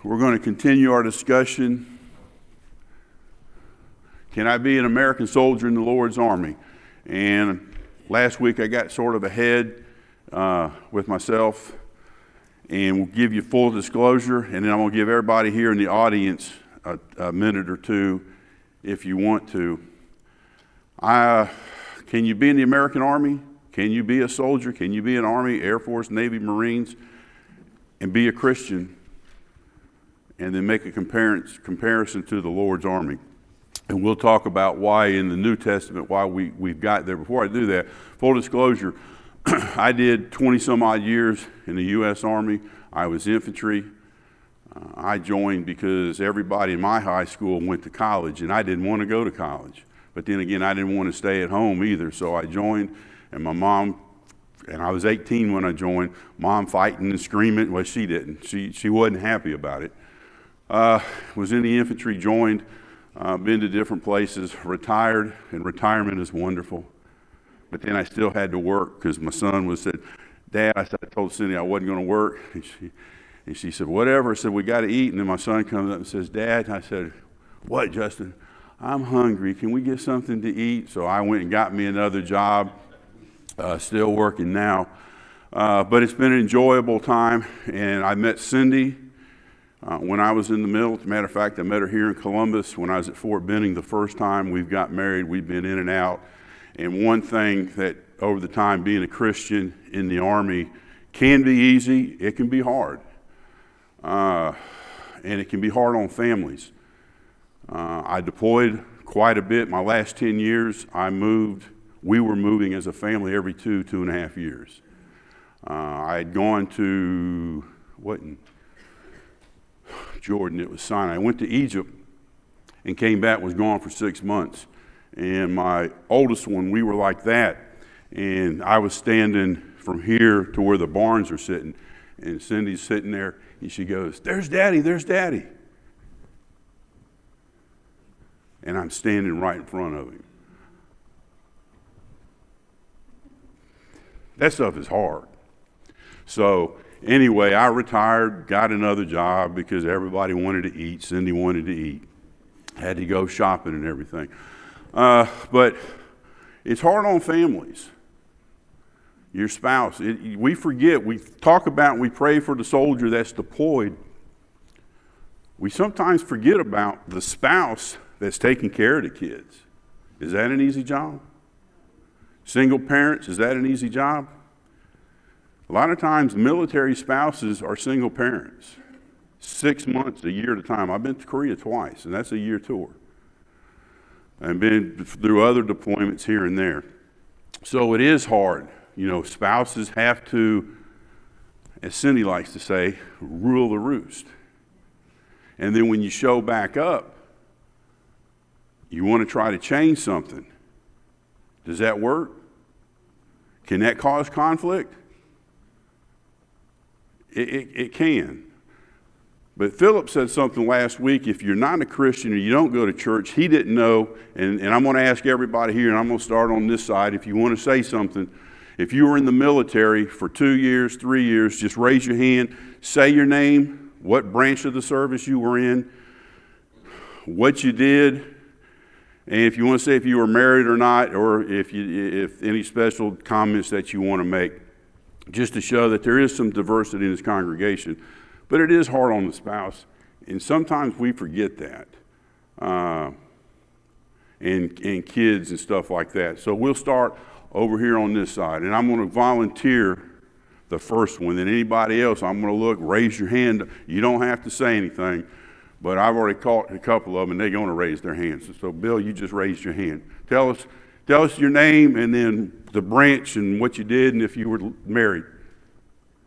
We're going to continue our discussion. Can I be an American soldier in the Lord's Army? And last week I got sort of ahead with myself, and we'll give you full disclosure, and then I'm going to give everybody here in the audience a minute or two if you want to. Can you be in the American Army? Can you be a soldier? Can you be an Army, Air Force, Navy, Marines, and be a Christian, and then make a comparison to the Lord's Army? And we'll talk about why in the New Testament, why we've got there. Before I do that, full disclosure, I did 20 some odd years in the U.S. Army. I was infantry. I joined because everybody in my high school went to college, and I didn't want to go to college. But then again, I didn't want to stay at home either, so I joined, and my mom, and I was 18 when I joined, mom fighting and screaming. Well, she didn't. She wasn't happy about it. Was in the infantry, joined, been to different places, retired, and retirement is wonderful. But then I still had to work because my son said, Dad, I told Cindy I wasn't going to work. And she said, whatever. I said, we got to eat. And then my son comes up and says, Dad. And I said, what, Justin? I'm hungry. Can we get something to eat? So I went and got me another job, still working now. But it's been an enjoyable time. And I met Cindy when I was in the middle. As a matter of fact, I met her here in Columbus when I was at Fort Benning the first time. We've got married. We've been in and out. And one thing that over the time being a Christian in the Army can be easy. It can be hard. And it can be hard on families. I deployed quite a bit. My last 10 years, we were moving as a family every 2.5 years. I had gone to, Jordan, it was Sinai. I went to Egypt and came back, was gone for 6 months. And my oldest one, we were like that. And I was standing from here to where the barns are sitting. And Cindy's sitting there, and she goes, there's Daddy, there's Daddy. And I'm standing right in front of him. That stuff is hard. So anyway, I retired, got another job because everybody wanted to eat. Cindy wanted to eat. Had to go shopping and everything. But it's hard on families. Your spouse. We forget. We talk about and we pray for the soldier that's deployed. We sometimes forget about the spouse that's taking care of the kids. Is that an easy job? Single parents, is that an easy job? A lot of times military spouses are single parents. 6 months, a year at a time. I've been to Korea twice, and that's a year tour. I've been through other deployments here and there. So it is hard. You know, spouses have to, as Cindy likes to say, rule the roost. And then when you show back up, you want to try to change something. Does that work? Can that cause conflict? It can. But Philip said something last week. If you're not a Christian or you don't go to church, he didn't know. And I'm going to ask everybody here, and I'm going to start on this side. If you want to say something, if you were in the military for 2 years, 3 years, just raise your hand. Say your name, what branch of the service you were in, what you did. And if you want to say if you were married or not, or if any special comments that you want to make, just to show that there is some diversity in this congregation. But it is hard on the spouse, and sometimes we forget that, and kids and stuff like that. So we'll start over here on this side, and I'm going to volunteer the first one. Then anybody else, I'm going to look, raise your hand. You don't have to say anything. But I've already caught a couple of them, and they're going to raise their hands. So, Bill, you just raised your hand. Tell us your name and then the branch and what you did and if you were married.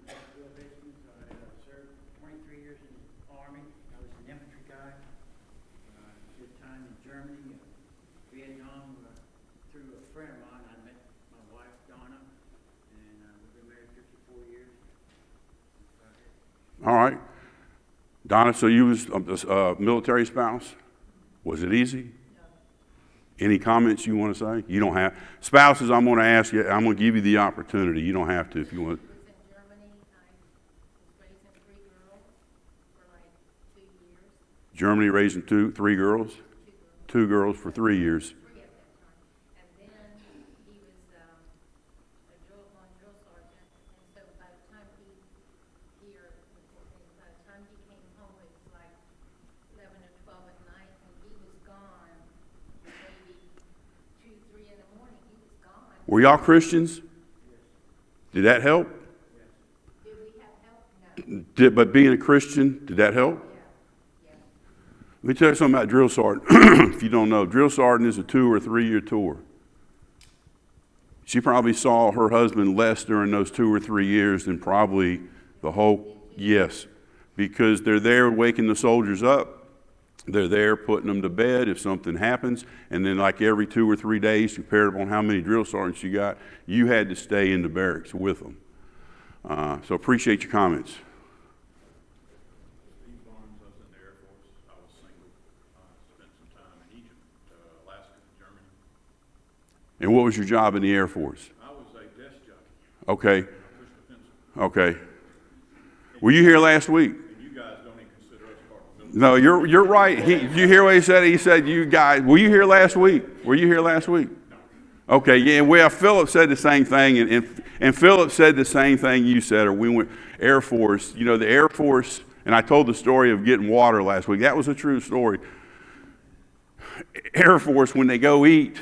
I served 23 years in the Army. I was an infantry guy. Did time in Germany, Vietnam. Through a friend of mine, I met my wife, Donna, and we've been married 54 years. All right. Donna, so you was a military spouse? Was it easy? No. Any comments you want to say? You don't have. Spouses, I'm going to ask you, I'm going to give you the opportunity. You don't have to if you want. I was in Germany. I was raising 3 girls for like Germany raising three girls? Two girls for 3 years. Three at that time. And then he was a drill sergeant. And so by the time he came home, it was like 11 or 12 at night, and he was gone. Maybe 2, 3 in the morning. He was gone. Were y'all Christians? Did that help? Did we have help? No. But being a Christian, did that help? Yeah. Let me tell you something about drill sergeant. If you don't know, drill sergeant is a 2 or 3 year tour. She probably saw her husband less during those 2 or 3 years than probably the whole, yes, because they're there waking the soldiers up. They're there putting them to bed if something happens. And then like every 2 or 3 days, compared upon how many drill sergeants you got, you had to stay in the barracks with them. So appreciate your comments. And what was your job in the Air Force? I was a desk jockey. Okay. Okay. Were you here last week? And you guys don't even consider us part of the military. No, you're right. You hear what he said? He said, you guys, were you here last week? Were you here last week? No. Okay, yeah, well, Philip said the same thing, and Philip said the same thing you said, or we went Air Force. You know, the Air Force, and I told the story of getting water last week. That was a true story. Air Force, when they go eat,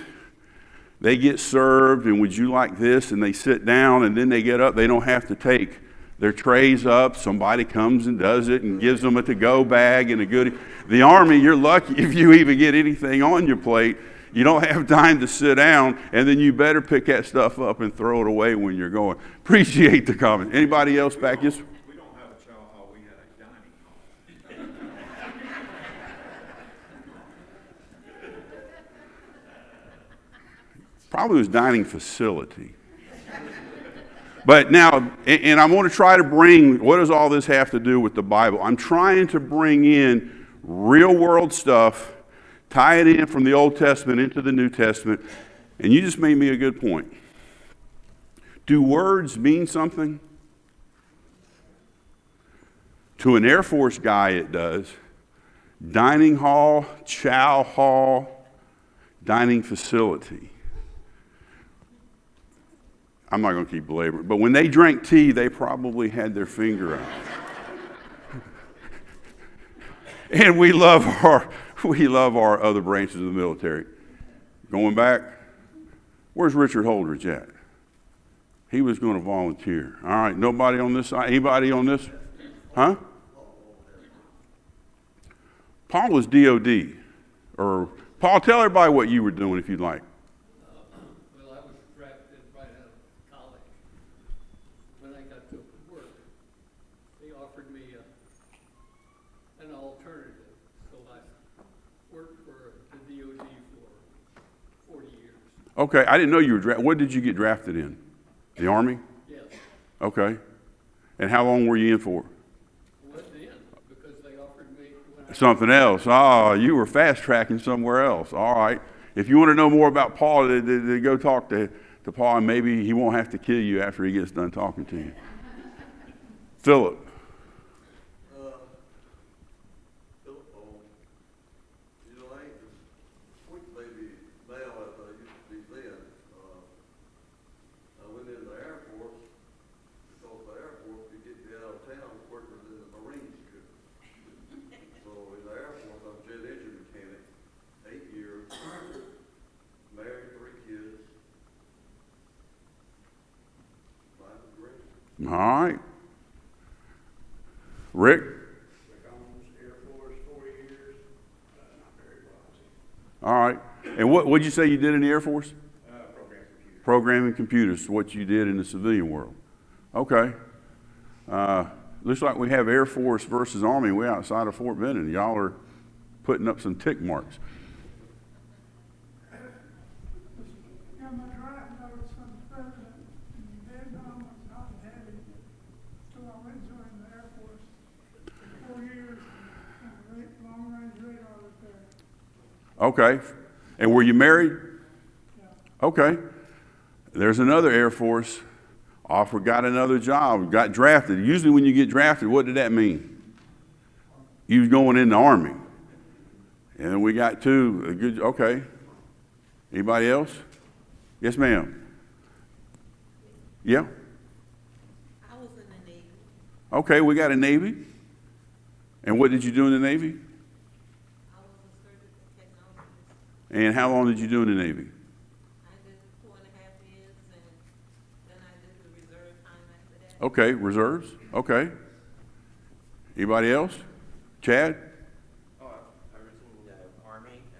they get served, and would you like this? And they sit down, and then they get up. They don't have to take their trays up. Somebody comes and does it and gives them a to-go bag and a goodie. The Army, you're lucky if you even get anything on your plate. You don't have time to sit down, and then you better pick that stuff up and throw it away when you're going. Appreciate the comment. Anybody else back? Yes? We don't have a chow hall, we had a dining hall. Probably was dining facility. But now, and I want to try to bring, what does all this have to do with the Bible? I'm trying to bring in real world stuff, tie it in from the Old Testament into the New Testament, and you just made me a good point. Do words mean something? To an Air Force guy, it does. Dining hall, chow hall, dining facility. I'm not going to keep belaboring, but when they drank tea, they probably had their finger out. And we love our other branches of the military. Going back, where's Richard Holdridge at? He was going to volunteer. All right, nobody on this side? Anybody on this? Huh? Paul was DOD. Or Paul, tell everybody what you were doing if you'd like. Well, I was drafted right out of college. When I got to work, they offered me an alternative. So I worked for the DOD for 40 years. Okay, I didn't know you were drafted. What did you get drafted in? The Army? Yes. Okay. And how long were you in for? I wasn't in because they offered me when I Something else. Oh, you were fast tracking somewhere else. All right. If you want to know more about Paul, go talk to Paul, and maybe he won't have to kill you after he gets done talking to you. Philip. You know, I ain't the sweet baby now as I used to be then. I went into the Air Force because the Air Force could get me out of town quicker than the Marines could. So in the Air Force, I'm jet engine mechanic, 8 years, married, 3 kids. Life is great. All right. Rick. Carnes, Air Force, 4 years, not very lousy. All right. And what did you say you did in the Air Force? Program computer. Programming computers, what you did in the civilian world. Okay. Looks like we have Air Force versus Army way outside of Fort Benning. Y'all are putting up some tick marks. Yeah, my drive notes from the president in Vietnam was not heavy, so I went to join the Air Force for 4 years, and the long-range radar was there. Okay. And were you married? Yeah. Okay. There's another Air Force. Got another job, got drafted. Usually when you get drafted, what did that mean? You was going in the Army. And then we got two. Good. Okay. Anybody else? Yes, ma'am. Yeah. I was in the Navy. Okay, we got a Navy. And what did you do in the Navy? I was a surgical technologist. And how long did you do in the Navy? I did 4.5 years, and then I did the reserve time after that. Okay, reserves. Okay. Anybody else? Chad? Oh, I was in the Army. A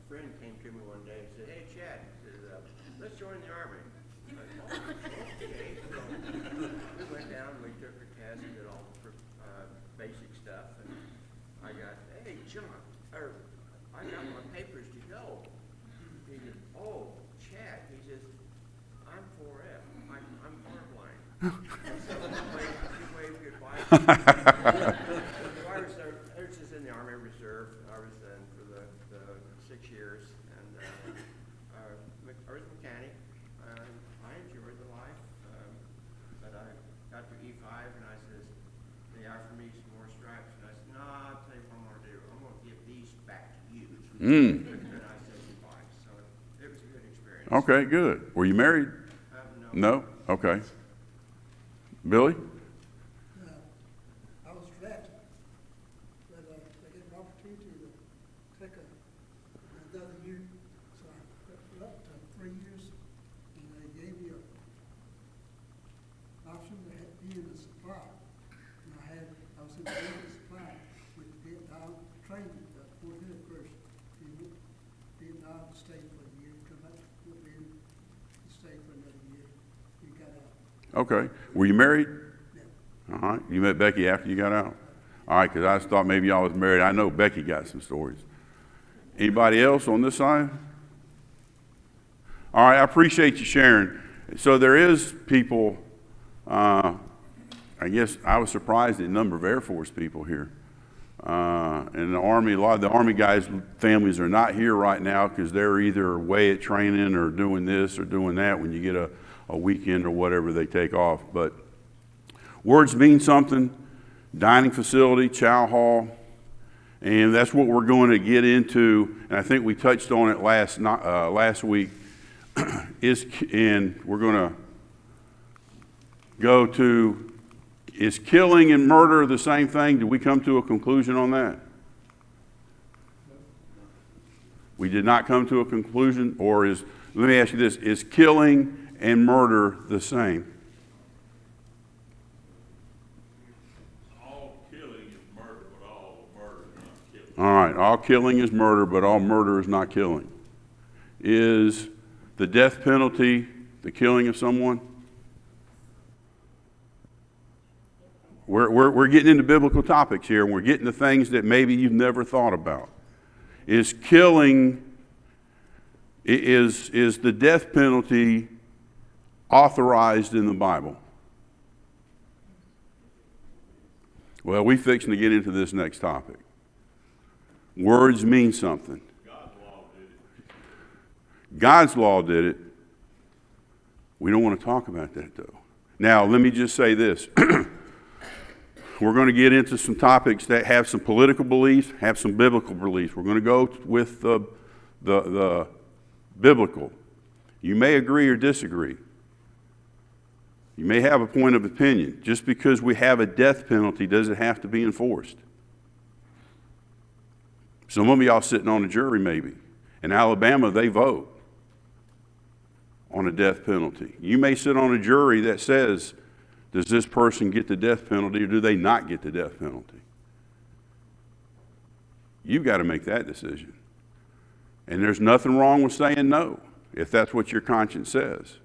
friend came to me one day and said, "Hey, Chad," he says, "let's join the Army." I said, "Oh, okay." So we went down, we took our test, did all the basic stuff, and I got, "Hey, John, I got my papers to go." He said, "Oh, Chad," he says, "I'm 4F. I'm colorblind." So he waved goodbye. I was just in the Army Reserve. I was in for the 6 years, and I was a mechanic. I enjoyed the life, but I got to E5, and I says, they offered me some more stripes, and I said, "No, I'll tell you what I'm going to do. I'm going to give these back to you." And I said goodbye. So it was a good experience. Okay, good. Were you married? No. No? Okay. Billy? I was drafted, but I get an opportunity to take another year, so I put up to 3 years, and they gave me an option to be in the supply. And I was in the supply with Vietnam training, Fort Hood first, Vietnam stayed for a year, come back, went in, stayed for another year, we got out. Okay. Were you married? Yeah. All right. You met Becky after you got out? All right, because I just thought maybe y'all was married. I know Becky got some stories. Anybody else on this side? All right, I appreciate you sharing. So there is people, I guess I was surprised at the number of Air Force people here. And the Army, a lot of the Army guys' families are not here right now because they're either away at training or doing this or doing that when you get a weekend or whatever they take off. But words mean something. Dining facility, chow hall, and that's what we're going to get into. And I think we touched on it last week. And we're going to go to, is killing and murder the same thing? Did we come to a conclusion on that? We did not come to a conclusion, or let me ask you this, is killing and murder the same? All killing is murder, but all murder is not killing. All right, all killing is murder, but all murder is not killing. Is the death penalty the killing of someone? We're getting into biblical topics here, and we're getting to things that maybe you've never thought about. Is killing, is the death penalty authorized in the Bible? Well, we're fixing to get into this next topic. Words mean something. God's law did it. God's law did it. We don't want to talk about that, though. Now, let me just say this. We're going to get into some topics that have some political beliefs, have some biblical beliefs. We're going to go with the biblical. You may agree or disagree. You may have a point of opinion. Just because we have a death penalty doesn't have to be enforced. Some of y'all sitting on a jury maybe. In Alabama, they vote on a death penalty. You may sit on a jury that says, does this person get the death penalty or do they not get the death penalty? You've got to make that decision. And there's nothing wrong with saying no, if that's what your conscience says.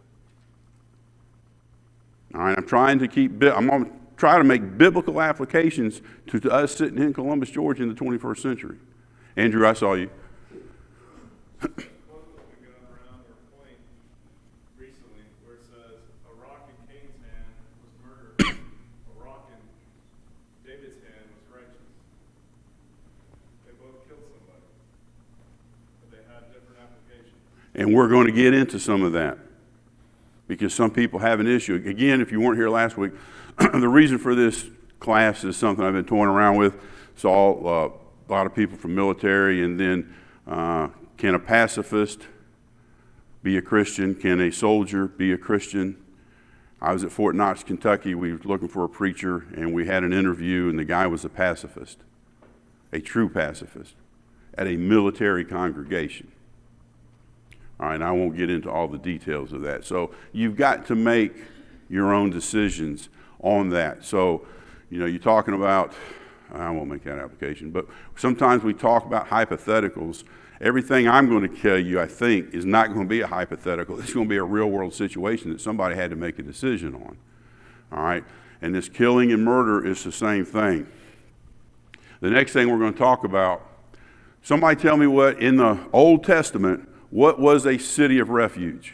All right, I'm going to try to make biblical applications to us sitting in Columbus, Georgia in the 21st century. Andrew, I saw you. And we're going to get into some of that because some people have an issue. Again, if you weren't here last week, the reason for this class is something I've been toying around with. It's all lot of people from military, and then can a pacifist be a Christian? Can a soldier be a Christian? I was at Fort Knox, Kentucky. We were looking for a preacher, and we had an interview, and the guy was a pacifist, a true pacifist, at a military congregation. All right, and I won't get into all the details of that. So you've got to make your own decisions on that. So, you're talking about, I won't make that application, but sometimes we talk about hypotheticals. Everything I'm going to tell you, I think, is not going to be a hypothetical. It's going to be a real-world situation that somebody had to make a decision on. All right? And this killing and murder is the same thing. The next thing we're going to talk about, somebody tell me what, in the Old Testament, what was a city of refuge?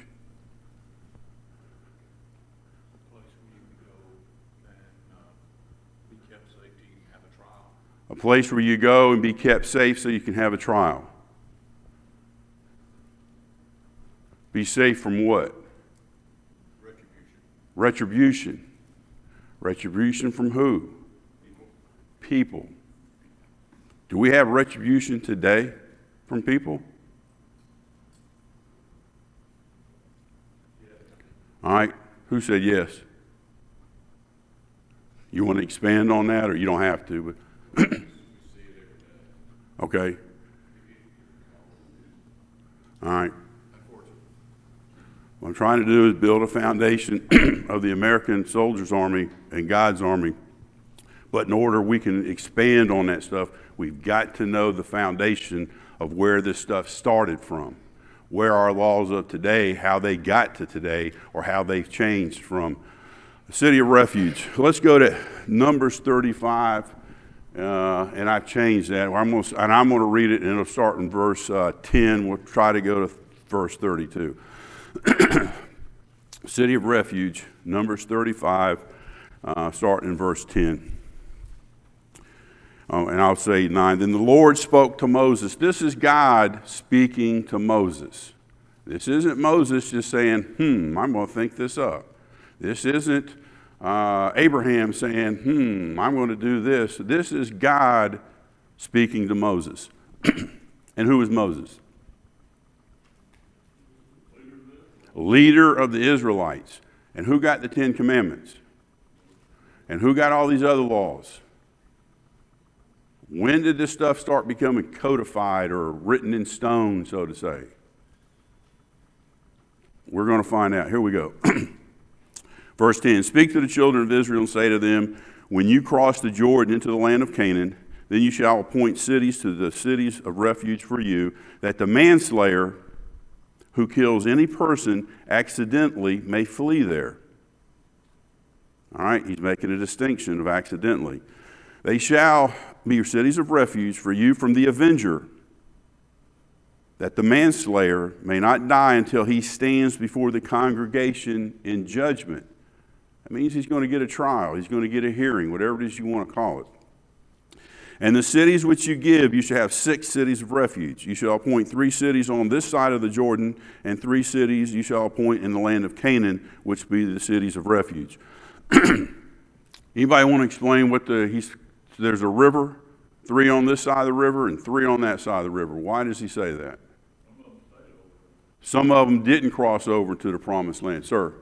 A place where you go and be kept safe so you can have a trial. Be safe from what? Retribution. Retribution from who? People. Do we have retribution today from people? All right. Who said yes? You want to expand on that, or you don't have to? But okay. All right. What I'm trying to do is build a foundation of the American Soldiers Army and God's Army. But in order we can expand on that stuff, we've got to know the foundation of where this stuff started from, where our laws of today, how they got to today, or how they've changed from a city of refuge. Let's go to Numbers 35, and I've changed that. I'm going to read it, and it'll start in verse 10. We'll try to go to verse 32. City of refuge, Numbers 35, starting in verse 10. And I'll say 9. Then the Lord spoke to Moses. This is God speaking to Moses. This isn't Moses just saying, I'm going to think this up. This isn't Abraham saying, I'm going to do this. This is God speaking to Moses. And who is Moses? Leader of the Israelites. And who got the 10 Commandments? And who got all these other laws? When did this stuff start becoming codified or written in stone, so to say? We're going to find out. Here we go. Verse 10, speak to the children of Israel and say to them, when you cross the Jordan into the land of Canaan, then you shall appoint cities to the cities of refuge for you, that the manslayer who kills any person accidentally may flee there. All right, he's making a distinction of accidentally. They shall be your cities of refuge for you from the avenger, that the manslayer may not die until he stands before the congregation in judgment. That means he's going to get a trial. He's going to get a hearing, whatever it is you want to call it. And the cities which you give, you shall have 6 cities of refuge. You shall appoint 3 cities on this side of the Jordan, and 3 cities you shall appoint in the land of Canaan, which be the cities of refuge. Anybody want to explain what there's a river, 3 on this side of the river and 3 on that side of the river. Why does he say that? Some of them didn't cross over to the promised land. Sir?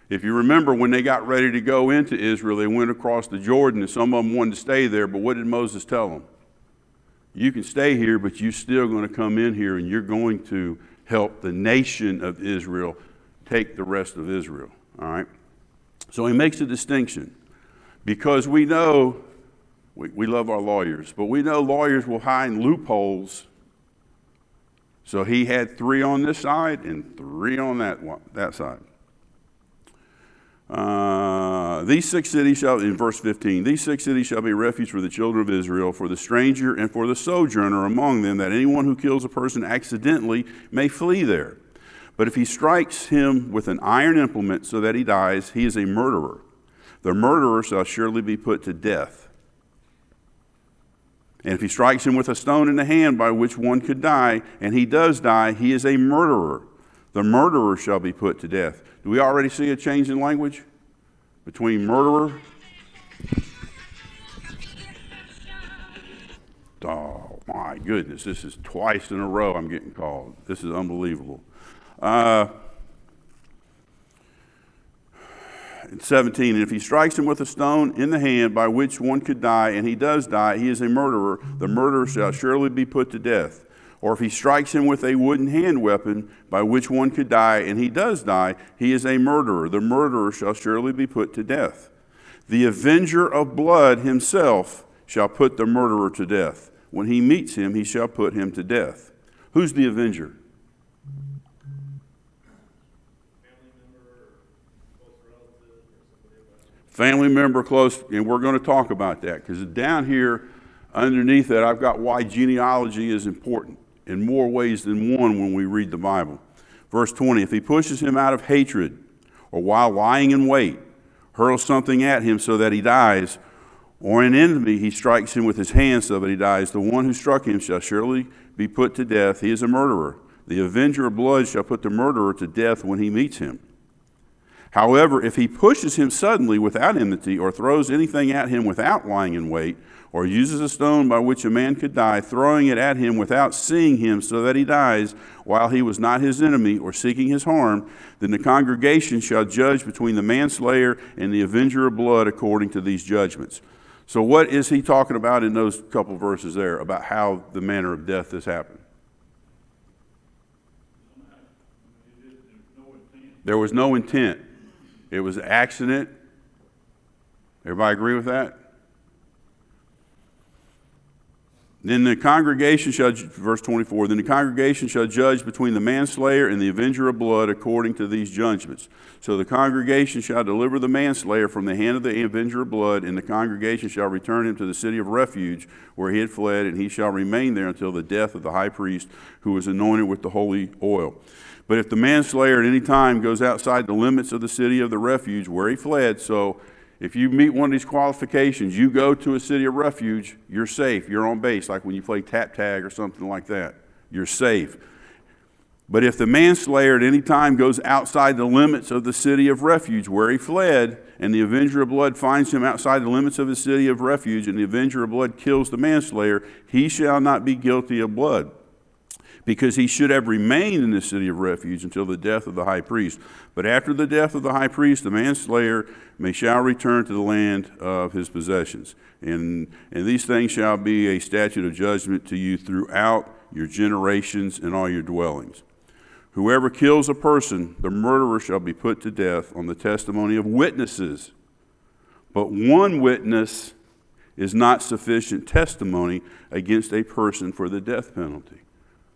If you remember, when they got ready to go into Israel, they went across the Jordan, and some of them wanted to stay there, but what did Moses tell them? You can stay here, but you're still going to come in here, and you're going to help the nation of Israel take the rest of Israel. All right? So he makes a distinction, because we know, we love our lawyers, but we know lawyers will hide loopholes. So he had 3 on this side and 3 on that side. These 6 cities shall, in verse 15, these 6 cities shall be refuge for the children of Israel, for the stranger and for the sojourner among them, that anyone who kills a person accidentally may flee there. But if he strikes him with an iron implement so that he dies, he is a murderer. The murderer shall surely be put to death. And if he strikes him with a stone in the hand by which one could die, and he does die, he is a murderer. The murderer shall be put to death. Do we already see a change in language between murderer goodness, this is twice in a row I'm getting called. This is unbelievable. 17, and if he strikes him with a stone in the hand by which one could die, and he does die, he is a murderer. The murderer shall surely be put to death. Or if he strikes him with a wooden hand weapon by which one could die, and he does die, he is a murderer. The murderer shall surely be put to death. The avenger of blood himself shall put the murderer to death. When he meets him, he shall put him to death. Who's the avenger? Family member, close, and we're going to talk about that because down here underneath that I've got why genealogy is important in more ways than one when we read the Bible. Verse 20, if he pushes him out of hatred or while lying in wait, hurls something at him so that he dies, or an enemy he strikes him with his hand so that he dies, the one who struck him shall surely be put to death. He is a murderer. The avenger of blood shall put the murderer to death when he meets him. However, if he pushes him suddenly without enmity, or throws anything at him without lying in wait, or uses a stone by which a man could die, throwing it at him without seeing him so that he dies, while he was not his enemy or seeking his harm, then the congregation shall judge between the manslayer and the avenger of blood according to these judgments. So what is he talking about in those couple verses there about how the manner of death has happened? There was no intent. It was an accident. Everybody agree with that? Then the congregation shall, verse 24, then the congregation shall judge between the manslayer and the avenger of blood according to these judgments. So the congregation shall deliver the manslayer from the hand of the avenger of blood, and the congregation shall return him to the city of refuge where he had fled, and he shall remain there until the death of the high priest who was anointed with the holy oil. But if the manslayer at any time goes outside the limits of the city of the refuge where he fled, so if you meet one of these qualifications, you go to a city of refuge, you're safe, you're on base, like when you play tap tag or something like that. You're safe. But if the manslayer at any time goes outside the limits of the city of refuge where he fled, and the avenger of blood finds him outside the limits of the city of refuge, and the avenger of blood kills the manslayer, he shall not be guilty of blood, because he should have remained in the city of refuge until the death of the high priest. But after the death of the high priest, the manslayer shall return to the land of his possessions. And these things shall be a statute of judgment to you throughout your generations and all your dwellings. Whoever kills a person, the murderer shall be put to death on the testimony of witnesses. But one witness is not sufficient testimony against a person for the death penalty.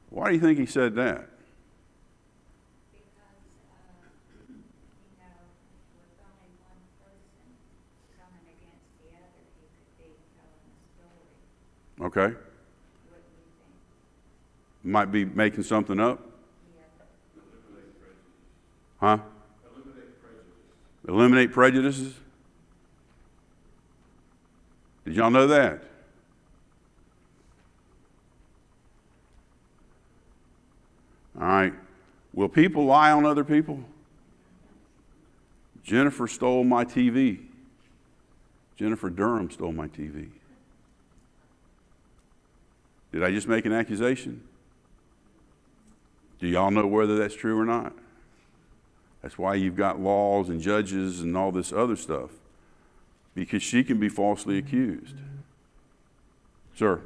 Why do you think he said that? Because, with only one person coming against the other, he could be telling a story. Okay. What do you think? Might be making something up. Yeah. Huh? Eliminate prejudices? Did y'all know that? All right. Will people lie on other people? Jennifer stole my TV. Jennifer Durham stole my TV. Did I just make an accusation? Do y'all know whether that's true or not? That's why you've got laws and judges and all this other stuff, because she can be falsely accused. Sir?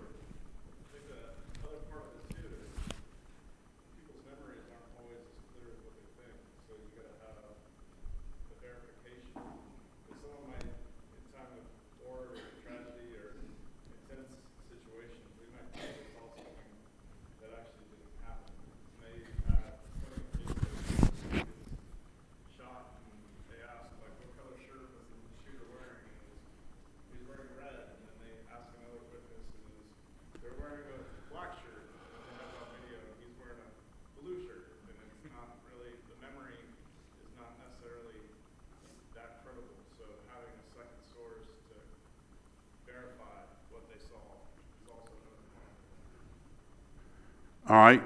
All right.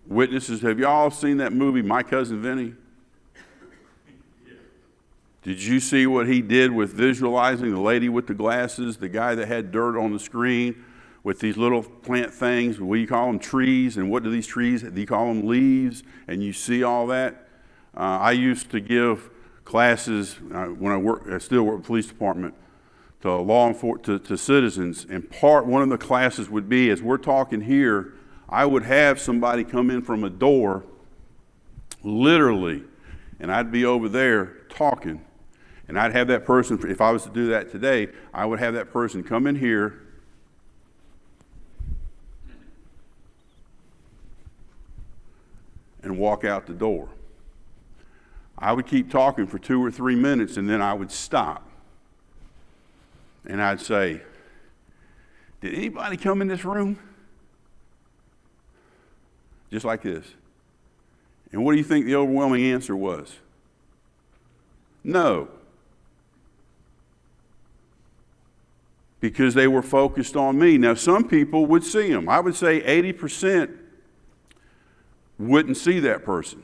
Witnesses, have y'all seen that movie, My Cousin Vinny? Did you see what he did with visualizing the lady with the glasses, the guy that had dirt on the screen with these little plant things. We call them trees, and what do these trees, do you call them leaves? And you see all that. I used to give classes when I still work with the police department, to law enforcement, to citizens, and one of the classes would be, as we're talking here, I would have somebody come in from a door, literally, and I'd be over there talking, and I'd have that person, if I was to do that today, I would have that person come in here, and walk out the door. I would keep talking for 2 or 3 minutes, and then I would stop. And I'd say, did anybody come in this room? Just like this. And what do you think the overwhelming answer was? No. Because they were focused on me. Now, some people would see them. I would say 80% wouldn't see that person.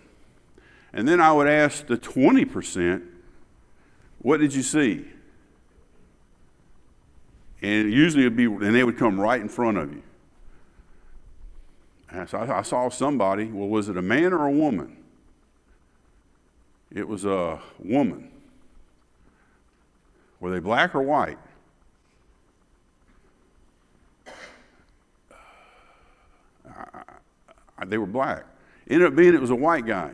And then I would ask the 20%, what did you see? And usually and they would come right in front of you. And so I saw somebody, well, was it a man or a woman? It was a woman. Were they black or white? They were black. Ended up being it was a white guy.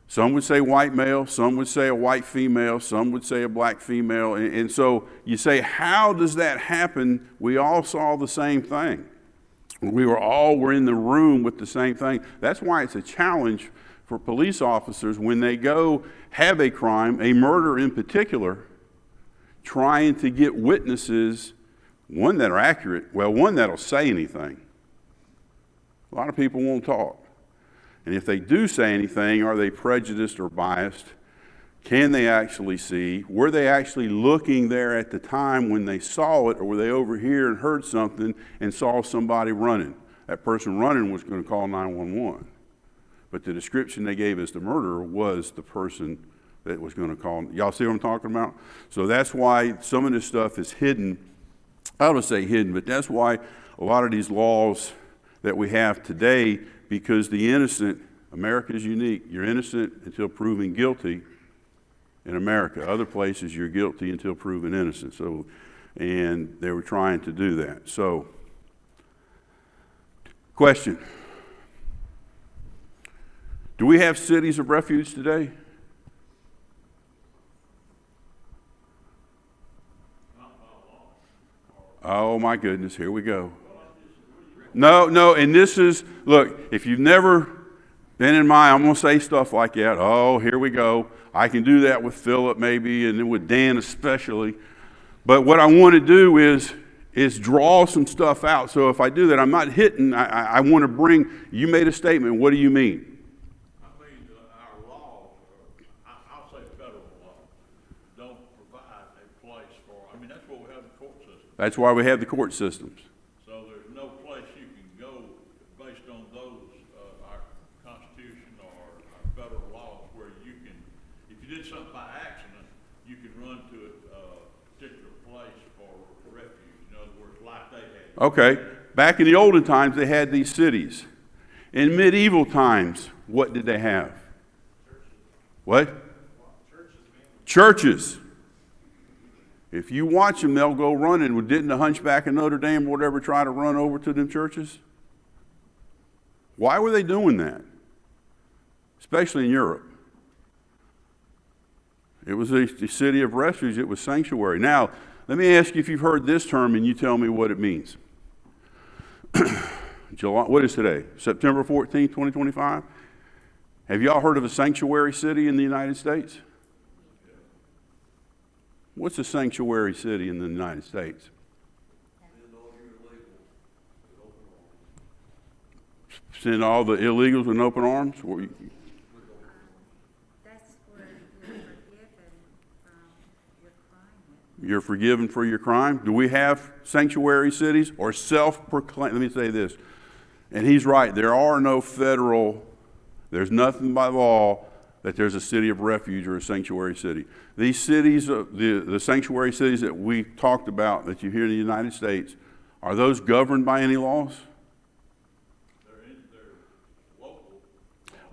Some would say white male, some would say a white female, some would say a black female. And so you say, how does that happen? We all saw the same thing. We were in the room with the same thing. That's why it's a challenge for police officers when they go have a crime, a murder in particular, trying to get witnesses, one that are accurate, one that'll say anything. A lot of people won't talk. And if they do say anything, are they prejudiced or biased? Can they actually see? Were they actually looking there at the time when they saw it, or were they over here and heard something and saw somebody running? That person running was going to call 911. But the description they gave as the murderer was the person that was going to call. Y'all see what I'm talking about? So that's why some of this stuff is hidden. I would say hidden, but that's why a lot of these laws that we have today, because the innocent, America is unique. You're innocent until proven guilty in America. Other places, you're guilty until proven innocent. So, and they were trying to do that. So, question. Do we have cities of refuge today? Oh my goodness, here we go. No, and this is, look, if you've never been in I'm going to say stuff like that. Oh, here we go. I can do that with Philip maybe, and then with Dan especially. But what I want to do is draw some stuff out. So if I do that, I'm not hitting, I want to bring, you made a statement. What do you mean? I mean, our law, I'll say federal law, don't provide a place for, that's what we have the court system. That's why we have the court systems. So there's no place you can go based on those, our Constitution or our federal laws where you can, if you did something by accident, you could run to a particular place for refuge. In other words, like they had. Okay. Back in the olden times, they had these cities. In medieval times, what did they have? What? Churches. If you watch them, they'll go running. Didn't the Hunchback of Notre Dame or whatever try to run over to them churches? Why were they doing that? Especially in Europe. It was a city of refuge. It was sanctuary. Now, let me ask you if you've heard this term and you tell me what it means. July, what is today? September 14th, 2025? Have y'all heard of a sanctuary city in the United States? What's a sanctuary city in the United States? Send all the illegals with open arms? That's where you're forgiven from your crime. You're forgiven for your crime. Do we have sanctuary cities or self-proclaimed? Let me say this, and he's right. There are no federal. There's nothing by law that there's a city of refuge or a sanctuary city. These cities, the sanctuary cities that we talked about that you hear in the United States, Are those governed by any laws? They're local.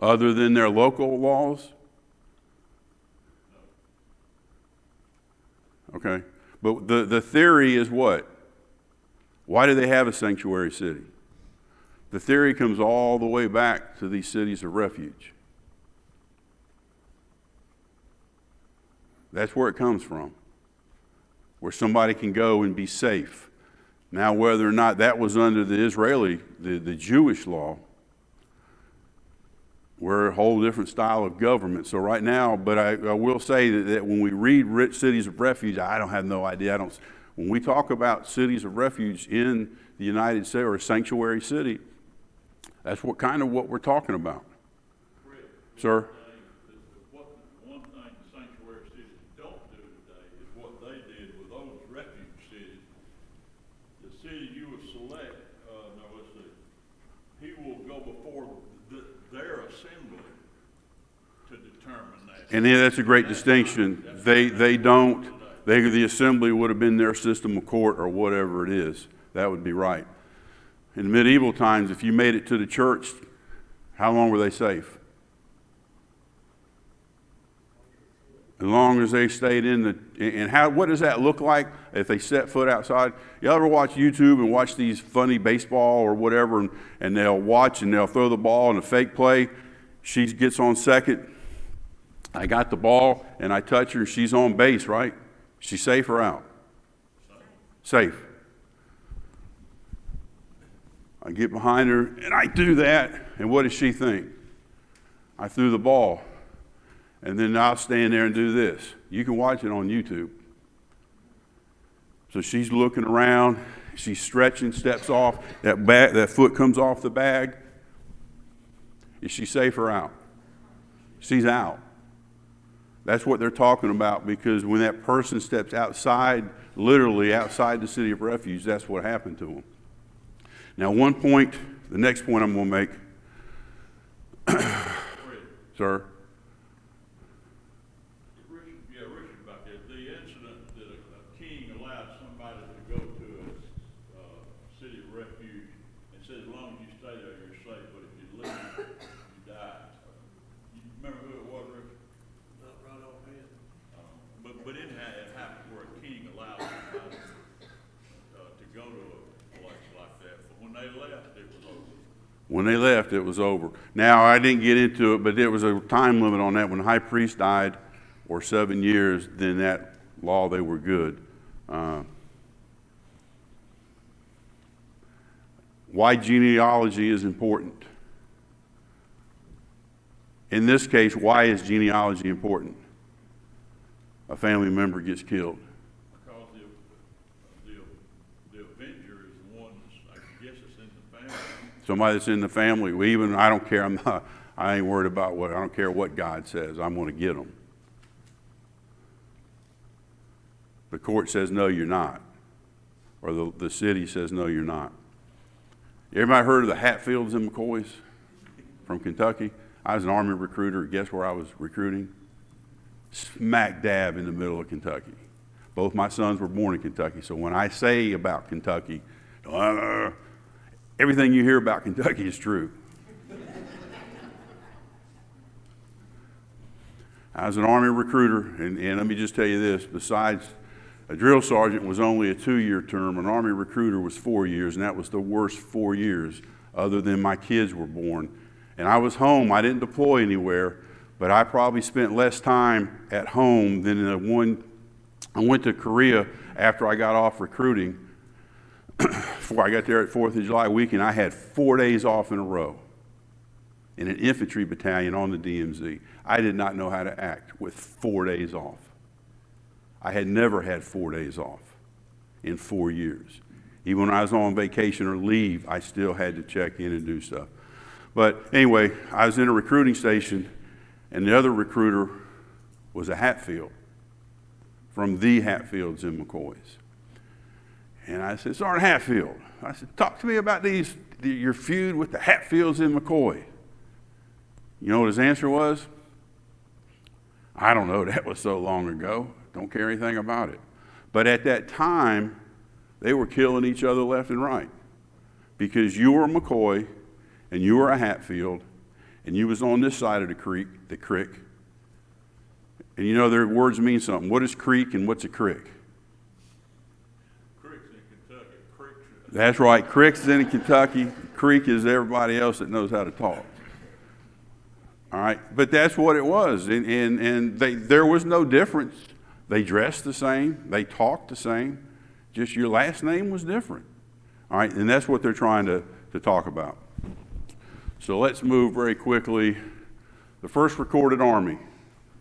Other than their local laws? Okay. But the theory is what? Why do they have a sanctuary city? The theory comes all the way back to these cities of refuge. That's where it comes from, where somebody can go and be safe. Now, whether or not that was under the Israeli, the Jewish law, we're a whole different style of government. So right now, but I will say that when we read rich cities of refuge, I don't have no idea. When we talk about cities of refuge in the United States or a sanctuary city, that's what we're talking about. Sir? One thing the sanctuary cities don't do today is what they did with those refuge cities. The city you would select, he will go before their assembly to determine that. And that's a great distinction. They don't. The assembly would have been their system of court or whatever it is. That would be right. In medieval times, if you made it to the church, how long were they safe? As long as they stayed in what does that look like if they set foot outside? You ever watch YouTube and watch these funny baseball or whatever, and they'll watch and they'll throw the ball in a fake play. She gets on second. I got the ball and I touch her. She's on base, right? She's safe or out? Safe. I get behind her and I do that, and what does she think? I threw the ball. And then I'll stand there and do this. You can watch it on YouTube. So she's looking around, she's stretching, steps off, that foot comes off the bag. Is she safe or out? She's out. That's what they're talking about, because when that person steps outside, literally outside the city of refuge, that's what happened to them. Now, the next point I'm going to make, sir. Richard, about that. The incident that a king allowed somebody to go to a city of refuge and said, as long as you stay there, you're safe, but if you leave, you die. You remember who it was, Richard? Not right offhand. But it happened where a king allowed somebody to go to a place like that. But when they left, it was over. When they left, it was over. Now, I didn't get into it, but there was a time limit on that. When the high priest died, or 7 years, then that law, they were good. Why genealogy is important. In this case, why is genealogy important? A family member gets killed. Because the avenger is the one that's, I guess, it's in the family. Somebody that's in the family. I don't care. I ain't worried about I don't care what God says. I'm going to get them. The court says, no, you're not. Or the city says, no, you're not. Everybody heard of the Hatfields and McCoys from Kentucky? I was an Army recruiter. Guess where I was recruiting? Smack dab in the middle of Kentucky. Both my sons were born in Kentucky. So when I say about Kentucky, everything you hear about Kentucky is true. I was an Army recruiter, and let me just tell you this, besides a drill sergeant was only a 2-year term. An Army recruiter was 4 years, and that was the worst 4 years other than my kids were born. And I was home. I didn't deploy anywhere, but I probably spent less time at home than I went to Korea after I got off recruiting. Before I got there at 4th of July weekend, I had 4 days off in a row in an infantry battalion on the DMZ. I did not know how to act with 4 days off. I had never had 4 days off in 4 years. Even when I was on vacation or leave, I still had to check in and do stuff. But anyway, I was in a recruiting station, and the other recruiter was a Hatfield from the Hatfields and McCoys. And I said, Sergeant Hatfield, I said, talk to me about your feud with the Hatfields and McCoy. You know what his answer was? I don't know, that was so long ago. Don't care anything about it. But at that time, They were killing each other left and right because you were a McCoy and you were a Hatfield and you was on this side of the creek. And you know their words mean something. What is creek and what's a crick? Creek's in Kentucky. Creek's. That's right. Crick's in Kentucky. Creek is everybody else that knows how to talk. All right, but that's what it was, and there was no difference. They dressed the same, they talked the same, just your last name was different. All right, and that's what they're trying to talk about. So let's move very quickly. The first recorded army.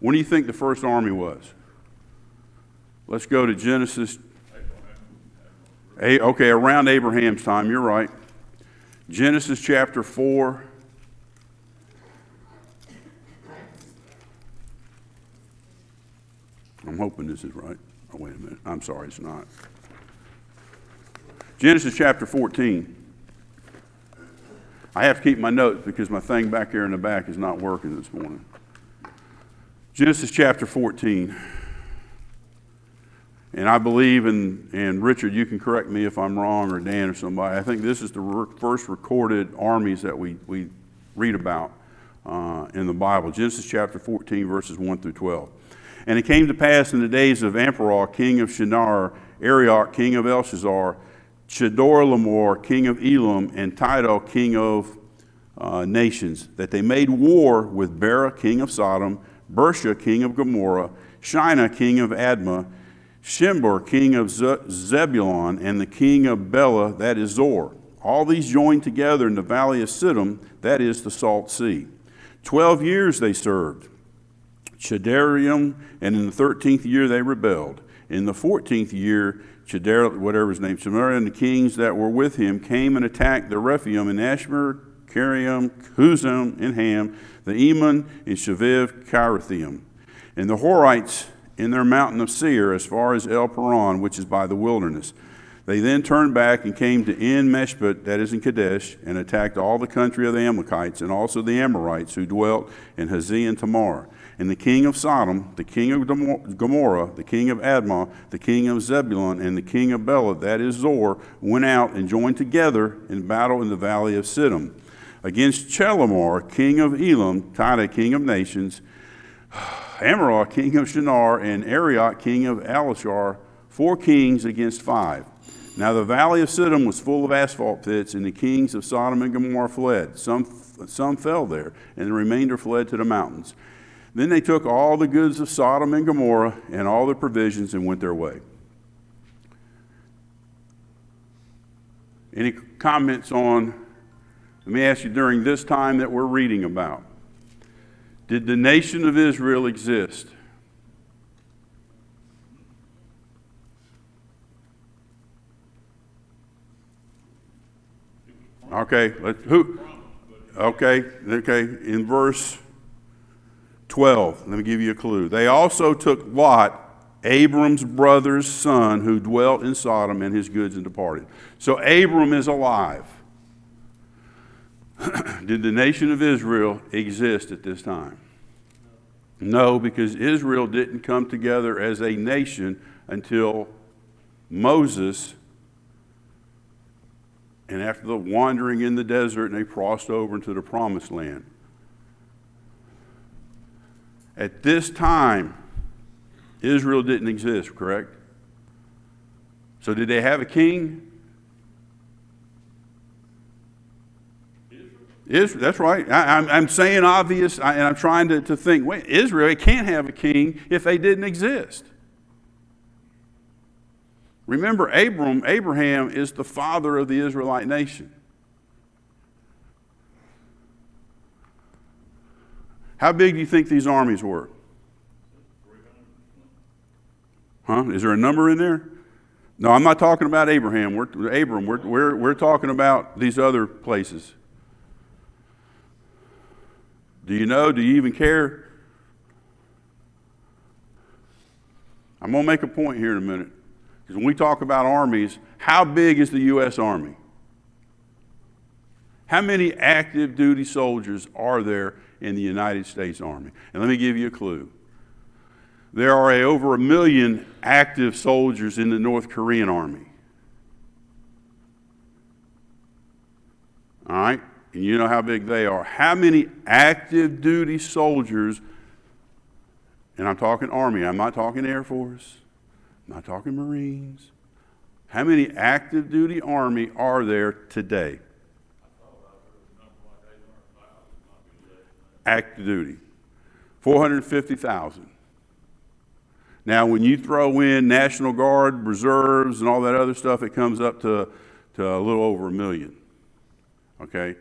When do you think the first army was? Let's go to Genesis. Okay, around Abraham's time, you're right. Genesis chapter 4. I'm hoping this is right. Oh, wait a minute. I'm sorry, it's not. Genesis chapter 14. I have to keep my notes because my thing back here in the back is not working this morning. Genesis chapter 14. And I believe, and Richard, you can correct me if I'm wrong, or Dan or somebody, I think this is the first recorded armies that we read about in the Bible. Genesis chapter 14, verses 1 through 12. And it came to pass in the days of Emperor, king of Shinar, Arioch, king of Elshazar, Chedorlaomer, king of Elam, and Tidal, king of nations, that they made war with Bera, king of Sodom, Bersha, king of Gomorrah, Shinar, king of Admah, Shimber, king of Zebulun, and the king of Bela, that is Zor. All these joined together in the valley of Siddim, that is the Salt Sea. 12 years they served Chedarium, and in the 13th year they rebelled. In the 14th year, whatever his name, Shemariah and the kings that were with him came and attacked the Rephaim and Ashmir, Kiriam, Huzim, and Ham, the Eman, and Shaviv, Kirathim, and the Horites in their mountain of Seir, as far as El Paran, which is by the wilderness. They then turned back and came to En Meshpat, that is in Kadesh, and attacked all the country of the Amalekites, and also the Amorites who dwelt in Hazeh and Tamar. And the king of Sodom, the king of Gomorrah, the king of Admah, the king of Zebulun, and the king of Bela, that is Zor, went out and joined together in battle in the valley of Siddim against Chelamar, king of Elam, Tidal, king of nations, Amorah, king of Shinar, and Arioch, king of Elishar, 4 kings against 5. Now the valley of Siddim was full of asphalt pits, and the kings of Sodom and Gomorrah fled. Some fell there, and the remainder fled to the mountains. Then they took all the goods of Sodom and Gomorrah and all the provisions and went their way. Any comments on, let me ask you, during this time that we're reading about, did the nation of Israel exist? Okay, okay, in verse 12, let me give you a clue. They also took Lot, Abram's brother's son, who dwelt in Sodom, and his goods and departed. So Abram is alive. Did the nation of Israel exist at this time? No, because Israel didn't come together as a nation until Moses, and after the wandering in the desert, and they crossed over into the promised land. At this time, Israel didn't exist, correct? So did they have a king? Israel, that's right. I'm saying obvious, and I'm trying to think, wait, Israel, it can't have a king if they didn't exist. Remember, Abraham is the father of the Israelite nation. How big do you think these armies were? Huh? Is there a number in there? No, I'm not talking about Abraham. We're talking about these other places. Do you know? Do you even care? I'm going to make a point here in a minute. Because when we talk about armies, how big is the U.S. Army? How many active duty soldiers are there in the United States Army? And let me give you a clue. There are over 1 million active soldiers in the North Korean Army. All right? And you know how big they are. How many active duty soldiers, and I'm talking Army, I'm not talking Air Force, I'm not talking Marines. How many active duty Army are there today? Active duty. 450,000. Now, when you throw in National Guard, reserves, and all that other stuff, it comes up to a little over 1 million. Okay?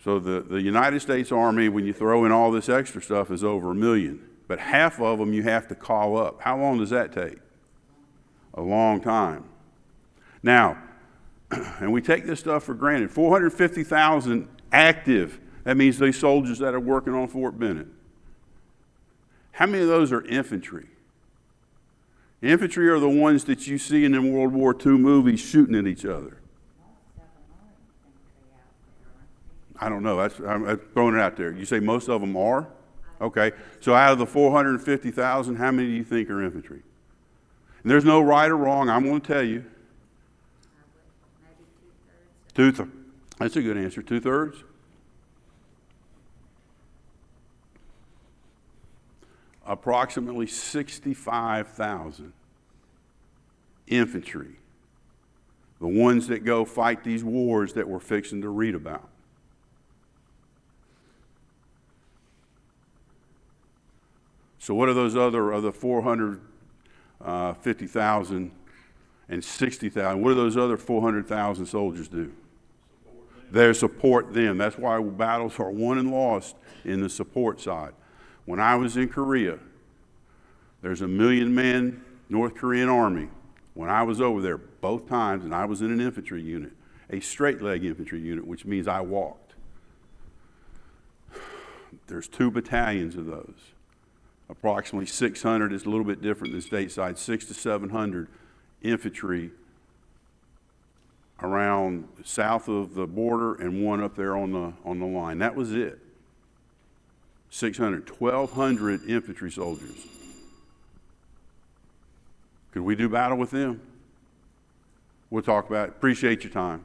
So the United States Army, when you throw in all this extra stuff, is over 1 million. But half of them you have to call up. How long does that take? A long time. Now, and we take this stuff for granted. 450,000 active. That means these soldiers that are working on Fort Benning. How many of those are infantry? Infantry are the ones that you see in the World War II movies shooting at each other. I don't know. I'm throwing it out there. You say most of them are? Okay. So out of the 450,000, how many do you think are infantry? And there's no right or wrong. I'm going to tell you. Maybe 2/3. That's a good answer. 2/3? Approximately 65,000 infantry. The ones that go fight these wars that we're fixing to read about. So what are those other 450,000 and 60,000? What do those other 400,000 soldiers do? They support them. That's why battles are won and lost in the support side. When I was in Korea, there's a 1 million man North Korean army. When I was over there both times, and I was in an infantry unit, a straight leg infantry unit, which means I walked. There's 2 battalions of those. Approximately 600 is a little bit different than stateside, 600 to 700 infantry around south of the border and 1 up there on the line. That was it. 600, 1,200 infantry soldiers. Could we do battle with them? We'll talk about it. Appreciate your time.